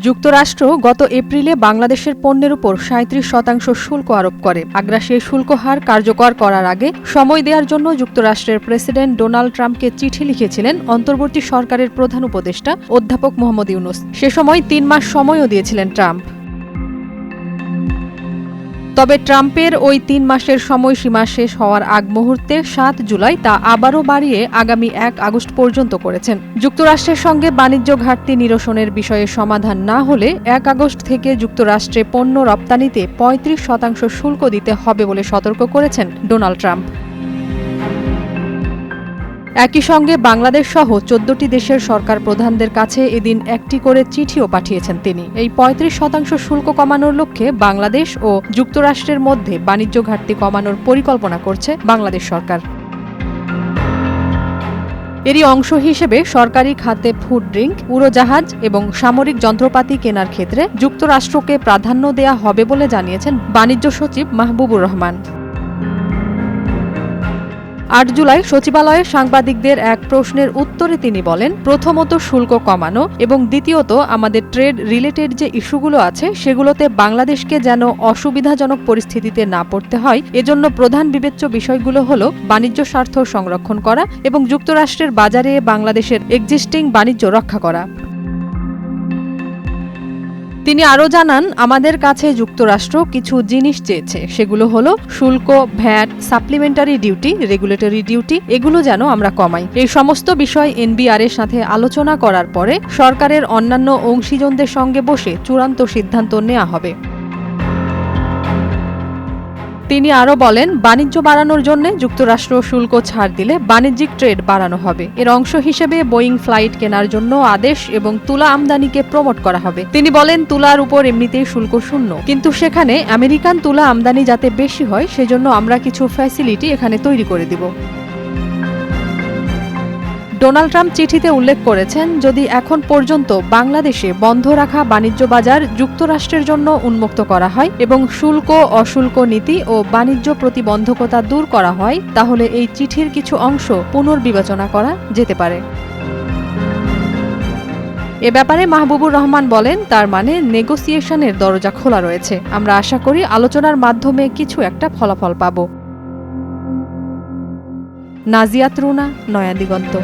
যুক্তরাষ্ট্র গত এপ্রিলে বাংলাদেশের পণ্যের উপর ৩৭% শুল্ক আরোপ করে। আগ্রাসী শুল্ক হার কার্যকর করার আগে সময় দেওয়ার জন্য যুক্তরাষ্ট্রের প্রেসিডেন্ট ডোনাল্ড ট্রাম্পকে চিঠি লিখেছিলেন অন্তর্বর্তী সরকারের প্রধান উপদেষ্টা অধ্যাপক মোহাম্মদ ইউনূস। সে সময় ৩ মাস সময়ও দিয়েছিলেন ট্রাম্প। তবে ট্রাম্পের ওই ৩ মাসের সময়সীমা শেষ হওয়ার আগ মুহূর্তে ৭ জুলাই তা আবারও বাড়িয়ে আগামী ১ আগস্ট পর্যন্ত করেছেন। যুক্তরাষ্ট্রের সঙ্গে বাণিজ্য ঘাটতি নিরসনের বিষয়ে সমাধান না হলে ১ আগস্ট থেকে যুক্তরাষ্ট্রে পণ্য রপ্তানিতে ৩৫% শুল্ক দিতে হবে বলে সতর্ক করেছেন ডোনাল্ড ট্রাম্প। একই সঙ্গে বাংলাদেশ সহ ১৪টি দেশের সরকার প্রধানদের কাছে এদিন একটি করে চিঠিও পাঠিয়েছেন তিনি। এই ৩৫% শুল্ক কমানোর লক্ষ্যে বাংলাদেশ ও যুক্তরাষ্ট্রের মধ্যে বাণিজ্য ঘাটতি কমানোর পরিকল্পনা করছে বাংলাদেশ সরকার। এরই অংশ হিসেবে সরকারি খাতে ফুড ড্রিঙ্ক, উড়োজাহাজ এবং সামরিক যন্ত্রপাতি কেনার ক্ষেত্রে যুক্তরাষ্ট্রকে প্রাধান্য দেয়া হবে বলে জানিয়েছেন বাণিজ্য সচিব মাহবুবুর রহমান। ৮ জুলাই সচিবালয়ে সাংবাদিকদের এক প্রশ্নের উত্তরে তিনি বলেন, প্রথমত শুল্ক কমানো এবং দ্বিতীয়ত আমাদের ট্রেড রিলেটেড যে ইস্যুগুলো আছে সেগুলোতে বাংলাদেশকে যেন অসুবিধাজনক পরিস্থিতিতে না পড়তে হয়, এজন্য প্রধান বিবেচ্য বিষয়গুলো হলো বাণিজ্য স্বার্থ সংরক্ষণ করা এবং যুক্তরাষ্ট্রের বাজারে বাংলাদেশের এক্সিস্টিং বাণিজ্য রক্ষা করা। তিনি আরও জানান, আমাদের কাছে যুক্তরাষ্ট্র কিছু জিনিস চেয়েছে, সেগুলো হলো শুল্ক, VAT, supplementary duty, regulatory duty, এগুলো যেন আমরা কমাই। এই সমস্ত বিষয় এনবিআর এর সাথে আলোচনা করার পরে সরকারের অন্যান্য অংশীজনদের সঙ্গে বসে চূড়ান্ত সিদ্ধান্ত নেওয়া হবে। তিনি আরও বলেন, বাণিজ্য বাড়ানোর জন্য যুক্তরাষ্ট্র শুল্ক ছাড় দিলে বাণিজ্যিক ট্রেড বাড়ানো হবে। এর অংশ হিসেবে বোয়িং ফ্লাইট কেনার জন্য আদেশ এবং তুলা আমদানিকে প্রমোট করা হবে। তিনি বলেন, তুলার উপর এমনিতেই শুল্ক শূন্য, কিন্তু সেখানে আমেরিকান তুলা আমদানি যাতে বেশি হয় সেজন্য আমরা কিছু ফ্যাসিলিটি এখানে তৈরি করে দিব। ডোনাল্ড ট্রাম্প চিঠিতে উল্লেখ করেছেন, যদি এখন পর্যন্ত বাংলাদেশে বন্ধ রাখা বাণিজ্য বাজার যুক্তরাষ্ট্রের জন্য উন্মুক্ত করা হয় এবং শুল্ক, অশুল্ক নীতি ও বাণিজ্য প্রতিবন্ধকতা দূর করা হয়, তাহলে এই চিঠির কিছু অংশ পুনর্বিবেচনা করা যেতে পারে। এ ব্যাপারে মাহবুবুর রহমান বলেন, তার মানে নেগোসিয়েশনের দরজা খোলা রয়েছে। আমরা আশা করি আলোচনার মাধ্যমে কিছু একটা ফলাফল পাব। নাজিয়াত রুনা, নয়া দিগন্ত।